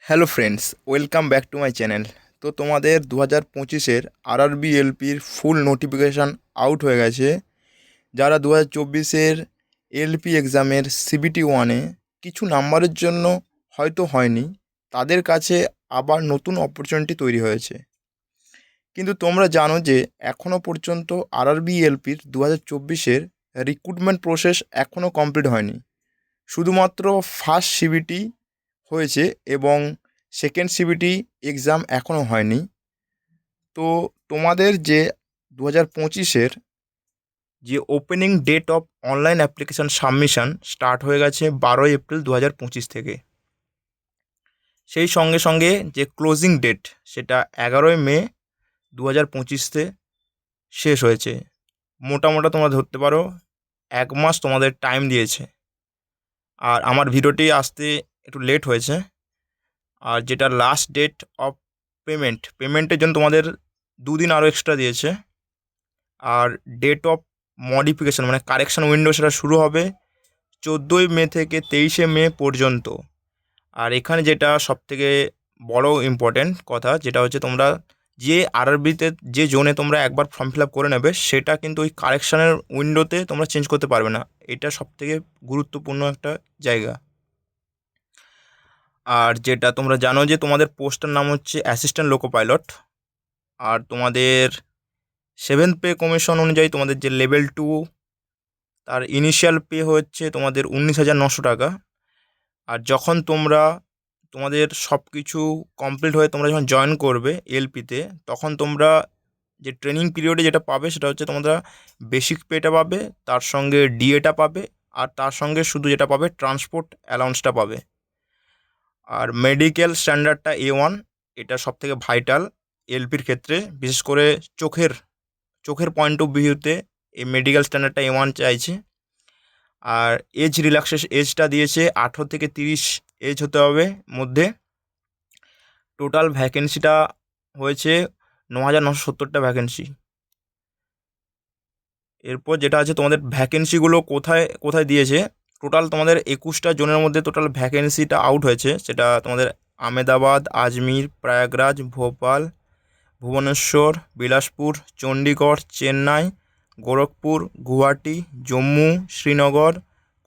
Hello friends, welcome back to my channel. তো তোমাদের 2025-এর RRB এলপির full notification out হয়ে গেছে। যারা 2024-এর এলপি এক্সামের সিবিটি ওয়ানে কিছু নাম্বারের জন্য হয়তো হয়নি, তাদের কাছে আবার নতুন অপরচুনিটি তৈরি হয়েছে। কিন্তু তোমরা জানো যে এখনও পর্যন্ত আরআরবি এলপির 2024-এর রিক্রুটমেন্ট প্রসেস এখনও কমপ্লিট হয়নি। শুধুমাত্র ফার্স্ট সিবিটি হয়েছে এবং সেকেন্ড সিবিটি এক্সাম এখনও হয়নি। তো তোমাদের যে 2025-এর যে opening date of online application submission start হয়ে গেছে 12 এপ্রিল 2025 থেকে। সেই সঙ্গে সঙ্গে যে ক্লোজিং ডেট সেটা 11 মে 2025-তে শেষ হয়েছে। মোটামোটা তোমরা ধরতে পারো 1 মাস তোমাদের টাইম দিয়েছে। আর আমার ভিডিওটি আসতে একটু লেট হয়েছে। আর যেটা লাস্ট ডেট অফ পেমেন্টের জন্য তোমাদের 2 দিন আরও এক্সট্রা দিয়েছে। আর ডেট অফ মডিফিকেশান মানে কারেকশান উইন্ডো সেটা শুরু হবে 14 মে থেকে 23 মে পর্যন্ত। আর এখানে যেটা সবথেকে বড় ইম্পর্ট্যান্ট কথা, যেটা হচ্ছে তোমরা যে আরআরবিতে যে জোনে তোমরা একবার ফর্ম ফিল আপ করে নেবে, সেটা কিন্তু ওই কারেকশানের উইন্ডোতে তোমরা চেঞ্জ করতে পারবে না। এটা সবথেকে গুরুত্বপূর্ণ একটা জায়গা। আর যেটা তোমরা জানো যে তোমাদের পোস্টের নাম হচ্ছে অ্যাসিস্ট্যান্ট লোকো পাইলট। আর তোমাদের 7th পে কমিশন অনুযায়ী তোমাদের যে লেভেল 2, তার ইনিশিয়াল পে হচ্ছে তোমাদের 19,900 টাকা। আর যখন তোমরা তোমাদের সব কিছু কমপ্লিট হয়ে তোমরা যখন জয়েন করবে এলপিতে, তখন তোমরা যে ট্রেনিং পিরিয়ডে যেটা পাবে সেটা হচ্ছে তোমরা বেসিক পেটা পাবে, তার সঙ্গে ডিএটা পাবে, আর তার সঙ্গে শুধু যেটা পাবে ট্রান্সপোর্ট অ্যালাউন্সটা পাবে। আর মেডিকেল স্ট্যান্ডার্ডটা A1, এটা সবথেকে ভাইটাল এলপির ক্ষেত্রে, বিশেষ করে চোখের পয়েন্ট অফ ভিউতে এই মেডিকেল স্ট্যান্ডার্ডটা A1 চাইছে। আর এজটা দিয়েছে 18 থেকে 30 এজ হতে হবে মধ্যে। টোটাল ভ্যাকেন্সিটা হয়েছে 9,970টা ভ্যাকেন্সি। এরপর যেটা আছে তোমাদের ভ্যাকেন্সিগুলো কোথায় কোথায় দিয়েছে, টোটাল তোমাদের 21টা জোনের মধ্যে টোটাল ভ্যাকেন্সিটা আউট হয়েছে। সেটা তোমাদের আমেদাবাদ, আজমির, প্রয়াগরাজ, ভোপাল, ভুবনেশ্বর, বিলাসপুর, চণ্ডীগড়, চেন্নাই, গোরখপুর, গুয়াহাটি, জম্মু, শ্রীনগর,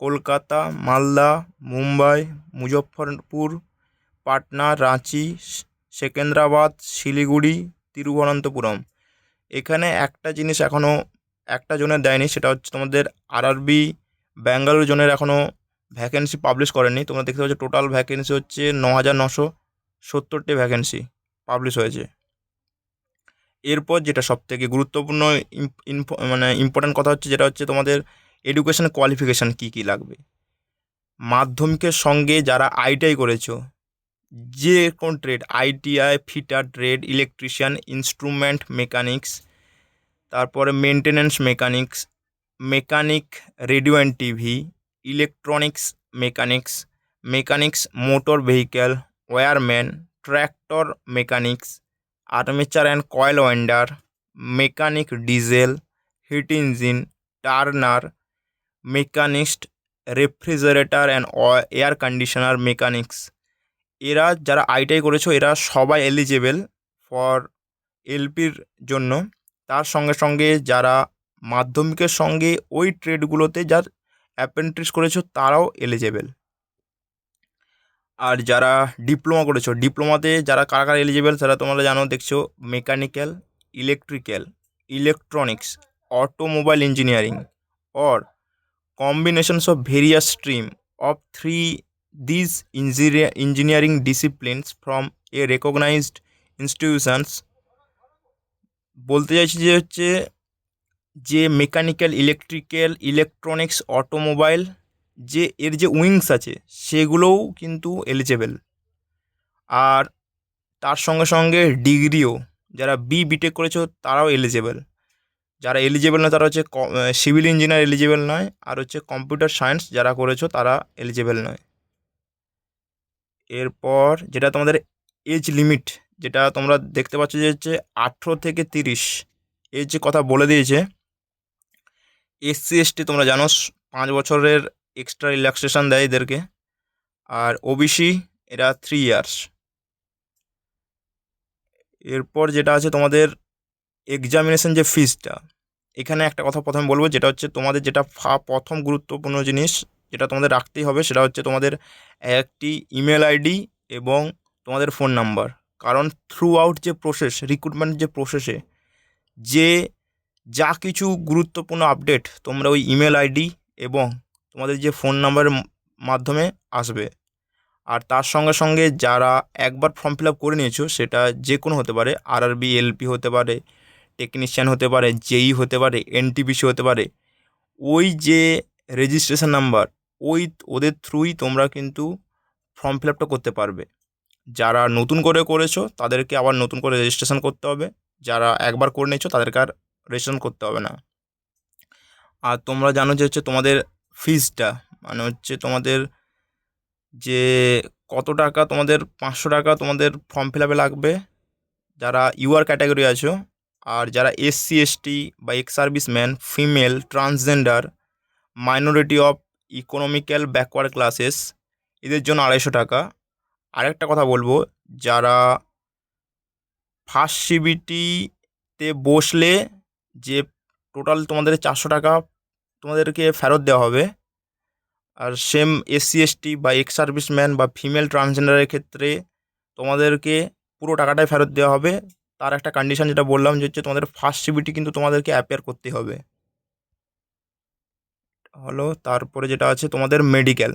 কলকাতা, মালদা, মুম্বাই, মুজফ্ফরপুর, পাটনা, রাঁচি, সেকেন্দ্রাবাদ, শিলিগুড়ি, তিরুবনন্তপুরম। এখানে একটা জিনিস এখনও একটা জোনের দেয়নি, সেটা হচ্ছে তোমাদের আরআরবি ব্যাঙ্গালোর জোনের এখনও ভ্যাকেন্সি পাবলিশ করেনি। তোমরা দেখতে পাচ্ছ টোটাল ভ্যাকেন্সি হচ্ছে 9,970টি ভ্যাকেন্সি পাবলিশ হয়েছে। এরপর যেটা সবথেকে গুরুত্বপূর্ণ ইম্পর্ট্যান্ট কথা হচ্ছে, যেটা হচ্ছে তোমাদের এডুকেশন কোয়ালিফিকেশান কী কী লাগবে। মাধ্যমিকের সঙ্গে যারা আইটিআই করেছো, যে কোন trade, ITI, fitter trade, electrician, instrument mechanics, তারপরে maintenance mechanics, mechanic radio and TV, electronics mechanics, mechanics motor vehicle, wireman, tractor mechanics, armature and coil winder, mechanic diesel, heat engine, turner, machinist, refrigerator and air conditioner mechanics. এরা যারা ITI করেছো এরা সবাই eligible for এলপির জন্য। তার সঙ্গে সঙ্গে যারা মাধ্যমিকের সঙ্গে ওই ট্রেডগুলোতে যার অ্যাপ্রেন্টিস করেছো তারাও এলিজেবল। আর যারা ডিপ্লোমা করেছো, ডিপ্লোমাতে যারা কারা কারা এলিজেবল সেটা তোমরা জানো, দেখছো mechanical, electrical, electronics, automobile engineering or combinations of various stream of three these engineering disciplines from a recognized institutions। বলতে চাইছি যে হচ্ছে যে মেকানিক্যাল, ইলেকট্রিক্যাল, ইলেকট্রনিক্স, অটোমোবাইল যে এর যে উইংস আছে সেগুলোও কিন্তু এলিজেবল। আর তার সঙ্গে সঙ্গে ডিগ্রিও যারা বিটেক করেছো তারাও এলিজেবল। যারা এলিজেবল নয় তারা হচ্ছে সিভিল ইঞ্জিনিয়ার এলিজেবল নয়, আর হচ্ছে কম্পিউটার সায়েন্স যারা করেছো তারা এলিজেবল নয়। এরপর যেটা তোমাদের এজ লিমিট, যেটা তোমরা দেখতে পাচ্ছ যে হচ্ছে 18 থেকে 30 এর যে কথা বলে দিয়েছে। এসসি এসটি তোমরা জানো 5 বছরের এক্সট্রা রিল্যাক্সেশন দেয় এদেরকে। আর ওবিসি এরা 3 ইয়ার্স। এরপর যেটা আছে তোমাদের এক্সামিনেশন যে ফিজটা, এখানে একটা কথা প্রথমে বলবো, যেটা হচ্ছে তোমাদের যেটা প্রথম গুরুত্বপূর্ণ জিনিস যেটা তোমাদের রাখতেই হবে, সেটা হচ্ছে তোমাদের একটি ইমেল আইডি এবং তোমাদের ফোন নাম্বার। কারণ থ্রু আউট যে প্রসেস, রিক্রুটমেন্ট যে প্রসেসে যে যা কিছু গুরুত্বপূর্ণ আপডেট তোমরা ওই ইমেল আইডি এবং তোমাদের যে ফোন নাম্বারের মাধ্যমে আসবে। আর তার সঙ্গে সঙ্গে যারা একবার ফর্ম ফিল আপ করে নিয়েছো, সেটা যে কোনো হতে পারে, আরআরবি, এলপি হতে পারে, টেকনিশিয়ান হতে পারে, জেই হতে পারে, এনটিপিসি হতে পারে, ওই যে রেজিস্ট্রেশন নাম্বার, ওই ওদের থ্রুই তোমরা কিন্তু ফর্ম ফিল আপটা করতে পারবে। যারা নতুন করে করেছো তাদেরকে আবার নতুন করে রেজিস্ট্রেশন করতে হবে, যারা একবার করে নিয়েছো তাদেরকে আর রেজিস্ট্রেশন করতে হবে না। আর তোমরা জানো যে হচ্ছে তোমাদের ফিজটা, মানে হচ্ছে তোমাদের যে কত টাকা, তোমাদের 500 টাকা তোমাদের ফর্ম ফিল আপে লাগবে যারা ইউআর ক্যাটাগরি আছো। আর যারা এসসি এসটি বা ex serviceman, female, transgender, minority of economical backward classes, এদের জন্য 250 টাকা। আরেকটা কথা বলবো, যারা ফার্স্ট সিবিটিতে বসলে যে টোটাল তোমাদের 400 টাকা তোমাদেরকে ফেরত দেওয়া হবে। আর সেম এসসি এসটি বা এক্স সার্ভিসম্যান বা ফিমেল ট্রান্সজেন্ডারের ক্ষেত্রে তোমাদেরকে পুরো টাকাটাই ফেরত দেওয়া হবে। তার একটা কন্ডিশন যেটা বললাম, যে হচ্ছে তোমাদের ফার্স্ট সিবিটি কিন্তু তোমাদেরকে অ্যাপিয়ার করতে হবে হলো। তারপরে যেটা আছে তোমাদের মেডিকেল,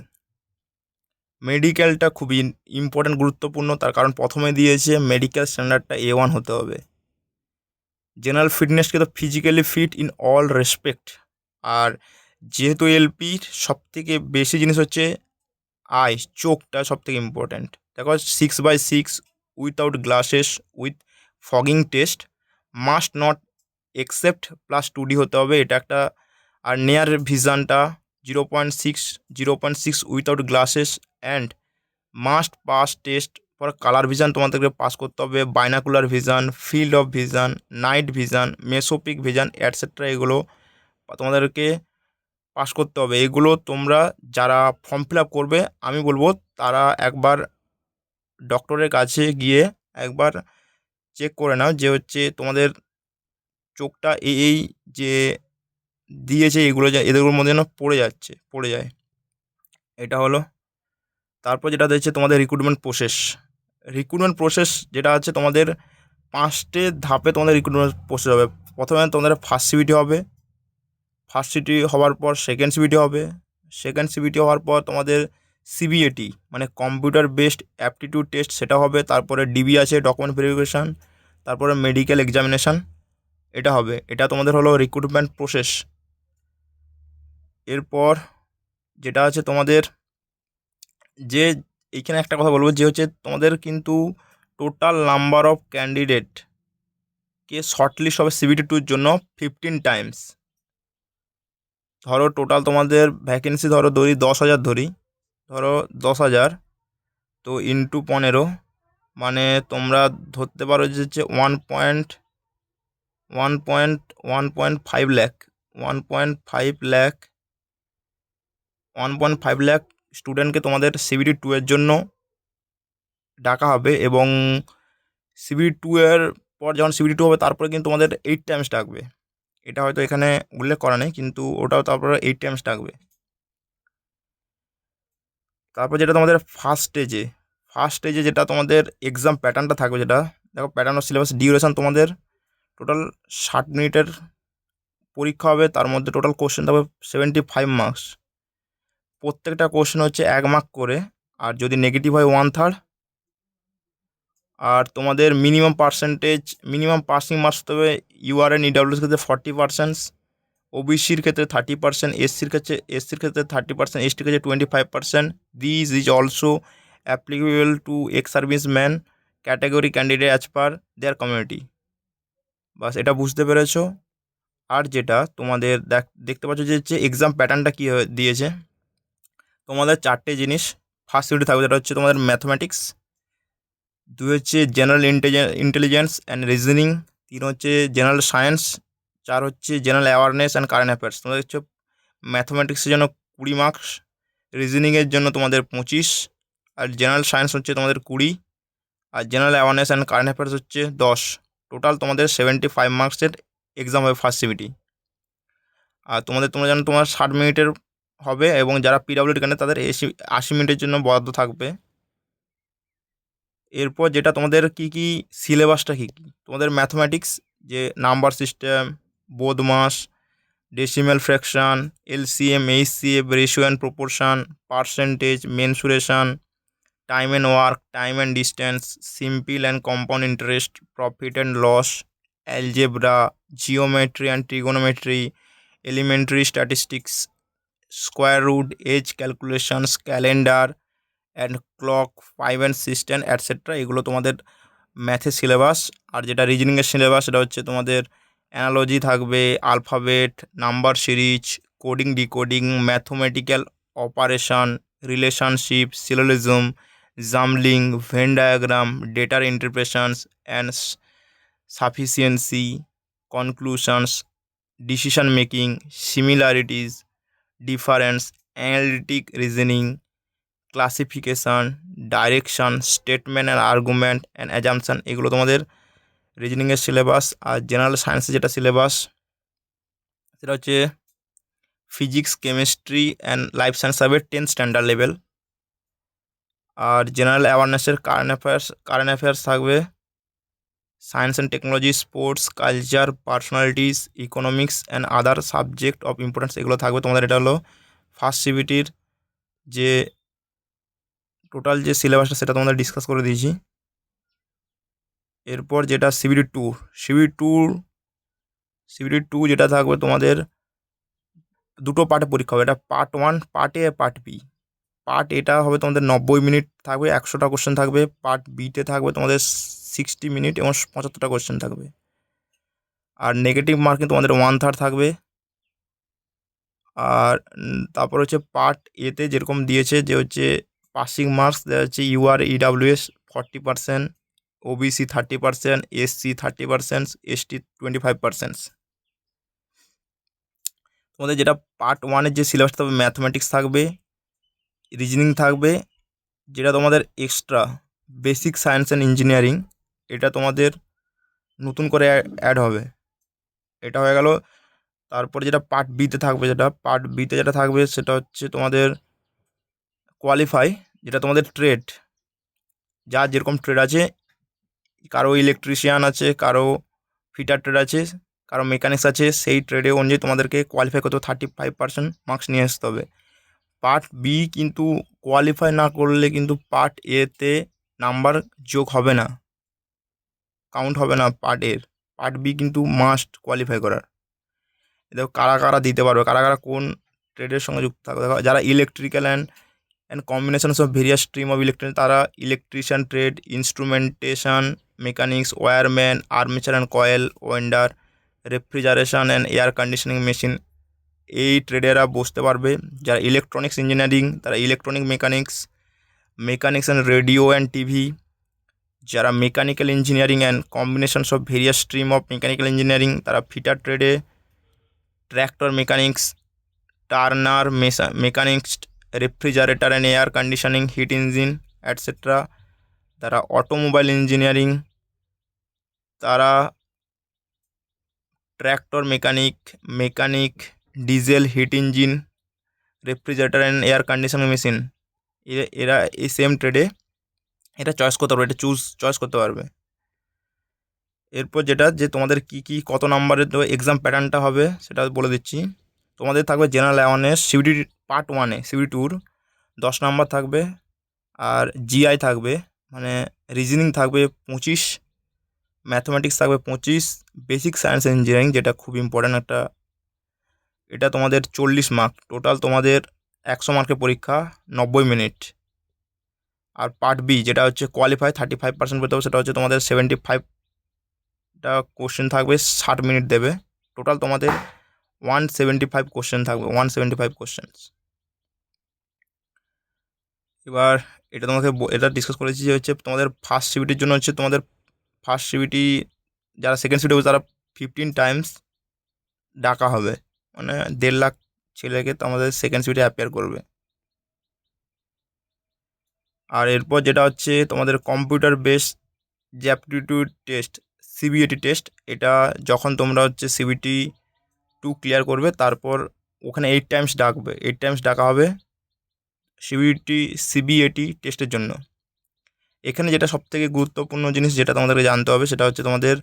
মেডিকেলটা খুবই ইম্পর্ট্যান্ট, গুরুত্বপূর্ণ। তার কারণ প্রথমে দিয়েছে মেডিকেল স্ট্যান্ডার্ডটা A1 হতে হবে। জেনারেল ফিটনেসকে তো physically fit in all respect. আর যেহেতু এলপির সব থেকে বেশি জিনিস হচ্ছে আই, চোখটা সব থেকে ইম্পর্ট্যান্ট। দেখো 6/6 without glasses with fogging test must not exceed +2D হতে হবে, এটা একটা। আর নেয়ার ভিশনটা 0.6 without glasses and must pass test for colour vision, তোমাদেরকে পাস করতে হবে। Binocular vision, field of vision, night vision, mesopic vision etcetera, এগুলো তোমাদেরকে পাস করতে হবে। এগুলো তোমরা যারা ফর্ম ফিল আপ করবে, আমি বলবো তারা একবার ডক্টরের কাছে গিয়ে একবার চেক করে নাও, যে হচ্ছে তোমাদের চোখটা এই যে দিয়েছে এগুলো এদের মধ্যে যেন পড়ে যায়। এটা হলো। তারপর যেটা দিচ্ছে তোমাদের রিক্রুটমেন্ট প্রসেস যেটা আছে তোমাদের 5টে ধাপে তোমাদের রিক্রুটমেন্ট প্রসেস হবে। প্রথমে তোমাদের ফার্স্ট সিবিটি হবে, ফার্স্ট সিটি হওয়ার পর সেকেন্ড সিবিটি হবে, সেকেন্ড সিবিটি হওয়ার পর তোমাদের সিবিএটি মানে কম্পিউটার বেসড অ্যাপটিটিউড টেস্ট, সেটা হবে। তারপরে ডিবি আছে, ডকুমেন্ট ভেরিফিকেশান, তারপরে মেডিকেল এক্সামিনেশান, এটা হবে। এটা তোমাদের হলো রিক্রুটমেন্ট প্রসেস। এরপর যেটা আছে তোমাদের যে এইখানে একটা কথা বলবো, যে হচ্ছে তোমাদের কিন্তু টোটাল নাম্বার অফ ক্যান্ডিডেটকে শর্টলিস্ট হবে সিবিটি 2 এর জন্য 15 টাইমস। ধরো টোটাল তোমাদের ভ্যাকেন্সি ধরো 10,000 ধরো 10,000, তো ইন্টু 15, মানে তোমরা ধরতে পারো যে হচ্ছে 1.1.1.5 লাখ 1.5 লাখ স্টুডেন্টকে তোমাদের সিবিটি 2 এর জন্য ডাকা হবে। এবং সিবিটি 2 এর পর যখন সিবিটি 2 হবে, তারপরে কিন্তু তোমাদের 8 টাইমস ডাকবে। এটা হয়তো এখানে উল্লেখ করা নেই, কিন্তু ওটাও তারপরে 8 টাইমস ডাকবে। তারপর যেটা তোমাদের ফার্স্ট স্টেজে যেটা তোমাদের এক্সাম প্যাটার্নটা থাকবে, যেটা দেখো প্যাটার্ন অফ সিলেবাস ডিউরেশন, তোমাদের টোটাল 60 মিনিটের পরীক্ষা হবে। তার মধ্যে টোটাল কোশ্চেন থাকবে 75 মার্কস। প্রত্যেকটা কোশ্চেন হচ্ছে 1 মার্ক করে, আর যদি নেগেটিভ হয় 1/3। আর তোমাদের মিনিমাম পাসিং মার্কস হতে হবে। ইউআরএন ইডাব্লিউএস ক্ষেত্রে 40%, ওবিসির ক্ষেত্রে 30%, এসসির ক্ষেত্রে 30%, এসটির ক্ষেত্রে 25%। This is also applicable to ex serviceman category candidate as per their community. বাস, এটা বুঝতে পেরেছো। আর যেটা তোমাদের দেখতে পাচ্ছ যে হচ্ছে এক্সাম প্যাটার্নটা কী দিয়েছে, তোমাদের 4টে জিনিস ফার্স্ট ইউনিট থাকবে, যেটা হচ্ছে তোমাদের ম্যাথমেটিক্স। 2 হচ্ছে জেনারেল ইন্টেলিজেন্স অ্যান্ড রিজনিং। 3 হচ্ছে জেনারেল সায়েন্স। 4 হচ্ছে general awareness and current affairs. তোমাদের হচ্ছে ম্যাথমেটিক্সের জন্য 20 মার্কস, রিজনিংয়ের জন্য তোমাদের 25, আর জেনারেল সায়েন্স হচ্ছে তোমাদের 20, আর general awareness and current affairs হচ্ছে 10। টোটাল তোমাদের 75 মার্কসের এক্সাম হবে ফার্স্ট সিবিটি। আর তোমরা জানো তোমার 60 মিনিটের হবে, এবং যারা পিডাব্লিউডি কেনে তাদের 80 মিনিটের জন্য বরাদ্দ থাকবে। এরপর যেটা তোমাদের কি সিলেবাসটা কী তোমাদের ম্যাথমেটিক্স, যে number system, BODMAS, decimal fraction, LCM, HCF, ratio and proportion, percentage, mensuration, time and work, time and distance, simple and compound interest, profit and loss, algebra, geometry and trigonometry, elementary statistics, square root, age calculations, calendar and clock, five and system etcetera, এগুলো তোমাদের ম্যাথের syllabus. আর যেটা রিজনিংয়ের syllabus সেটা হচ্ছে তোমাদের analogy থাকবে, alphabet, number series, coding decoding, mathematical operation, relationship, syllogism, jumbling, Venn diagram, ডেটার interpretations and sufficiency, conclusions, decision making, similarities, difference, analytic reasoning, classification, direction, statement and argument and assumption, এগুলো তোমাদের রিজনিংয়ের syllabus. আর general সায়েন্সের যেটা syllabus সেটা হচ্ছে physics, chemistry and life science হবে 10th standard level. আর general অ্যাওয়ারনেসের current affairs থাকবে science and technology, sports, culture, personalities, economics and other subject of importance, এগুলো থাকবে তোমাদের। এটা হলো ফার্স্ট সিবিটির যে টোটাল যে সিলেবাসটা সেটা তোমাদের ডিসকাস করে দিয়েছি। এরপর যেটা সিবিটি টু যেটা থাকবে তোমাদের দুটো পার্টে পরীক্ষা হবে। এটা part 1, part A, part B. Part এটা হবে তোমাদের 90 মিনিট থাকবে, 100টা কোশ্চেন থাকবে। পার্ট বিতে থাকবে তোমাদের 60 মিনিট এবং 75টা কোশ্চেন থাকবে। আর নেগেটিভ মার্কিং তোমাদের 1/3 থাকবে। আর তারপর হচ্ছে পার্ট এতে যেরকম দিয়েছে যে হচ্ছে পাসিং মার্কস দেওয়া হচ্ছে UR EWS 40%, OBC 30%, SC 30%, ST 25%। তোমাদের যেটা পার্ট 1-এর যে সিলেবাস থাকবে, ম্যাথমেটিক্স থাকবে, রিজনিং থাকবে, যেটা তোমাদের extra basic science and engineering, এটা তোমাদের নতুন করে অ্যাড হবে। এটা হয়ে গেল। তারপরে যেটা পার্ট বিতে থাকবে সেটা হচ্ছে তোমাদের কোয়ালিফাই, যেটা তোমাদের ট্রেড, যার যেরকম ট্রেড আছে, কারো ইলেকট্রিশিয়ান আছে, কারো ফিটার ট্রেড আছে, কারো মেকানিক্স আছে, সেই ট্রেডে অনুযায়ী তোমাদেরকে কোয়ালিফাই করতে 35% মার্কস নিয়ে আসতে হবে। পার্ট বি কিন্তু কোয়ালিফাই না করলে কিন্তু পার্ট এতে নাম্বার যোগ হবে না, কাউন্ট হবে না পার্ট বি কিন্তু মাস্ট কোয়ালিফাই করার। দেখো কারা কারা দিতে পারবে, কারা কারা কোন ট্রেডের সঙ্গে যুক্ত থাকবে। দেখো যারা electrical and combinations of various stream of electric, তারা electrician trade, instrumentation, mechanics, wireman, armature and coil winder, refrigeration and air conditioning machine, এই ট্রেডেরা বসতে পারবে। যারা ইলেকট্রনিক্স ইঞ্জিনিয়ারিং, তারা electronic mechanics and radio and TV. যারা mechanical engineering and combinations of various stream of mechanical engineering, তারা fitter ট্রেডে, tractor mechanics, turner mechanics, refrigerator and air conditioning, heat engine etcetera. তারা অটোমোবাইল ইঞ্জিনিয়ারিং, তারা tractor mechanic, diesel, heat engine, refrigerator and air conditioning machine, এরা এই same ট্রেডে এটা choice করতে পারবে, এটা চয়েস করতে পারবে। এরপর যেটা যে তোমাদের কি কত নাম্বারের এক্সাম প্যাটার্নটা হবে সেটা বলে দিচ্ছি। তোমাদের থাকবে জেনারেল অ্যাওয়ারনেস সিবিটি পার্ট 1-এ, সিবিটি 2 10 নাম্বার থাকবে। আর জিআই থাকবে, মানে রিজনিং থাকবে 25, ম্যাথমেটিক্স থাকবে 25, বেসিক সায়েন্স ইঞ্জিনিয়ারিং, যেটা খুব ইম্পর্ট্যান্ট একটা, এটা তোমাদের 40 মার্ক। টোটাল তোমাদের 100 মার্কের পরীক্ষা, 90 মিনিট। আর পার্ট বি যেটা হচ্ছে কোয়ালিফাই 35% পেতে হবে, সেটা হচ্ছে তোমাদের 75টা কোশ্চেন থাকবে, 60 মিনিট দেবে। টোটাল তোমাদের 175 কোশ্চেন থাকবে, 175 কোশ্চেন। এবার এটা ডিসকাস করেছি যে হচ্ছে তোমাদের ফার্স্ট সিবিটির জন্য হচ্ছে তোমাদের ফার্স্ট সিবিটি, যারা সেকেন্ড সিবিটি হবে তারা 15 টাইমস ডাকা হবে, মানে 1.5 লাখ ছেলেকে তোমাদের সেকেন্ড সিবিটি অ্যাপিয়ার করবে। আর এরপর যেটা হচ্ছে তোমাদের কম্পিউটার বেস যে অ্যাপটিটিউড টেস্ট, সিবিএটি টেস্ট, এটা যখন তোমরা হচ্ছে সিবিটি 2 ক্লিয়ার করবে, তারপর ওখানে 8 টাইমস ডাকবে, 8 টাইমস ডাকা হবে সিবিএটি টেস্টের জন্য। এখানে যেটা সবথেকে গুরুত্বপূর্ণ জিনিস যেটা তোমাদেরকে জানতে হবে, সেটা হচ্ছে তোমাদের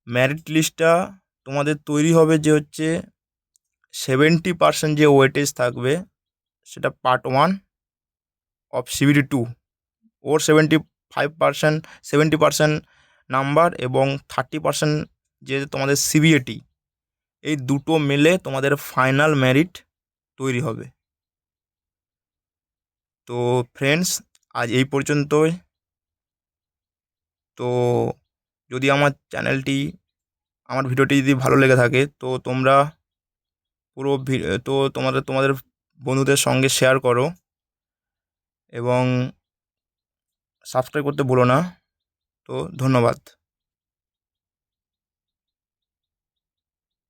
মেরিট লিস্টটা তোমাদের তৈরি হবে যে হচ্ছে 70% যে ওয়েটেজ থাকবে, সেটা part 1 of CBT 2, or 70% number এবং 30% যে তোমাদের সিবিএটি, এই দুটো মিলে তোমাদের ফাইনাল মেরিট তৈরি হবে। তো ফ্রেন্ডস, আজ এই পর্যন্তই। তো যদি আমার ভিডিওটি যদি ভালো লেগে থাকে, তো তোমরা তো তোমাদের বন্ধুদের সঙ্গে শেয়ার করো এবং সাবস্ক্রাইব করতে ভুলো না। তো ধন্যবাদ।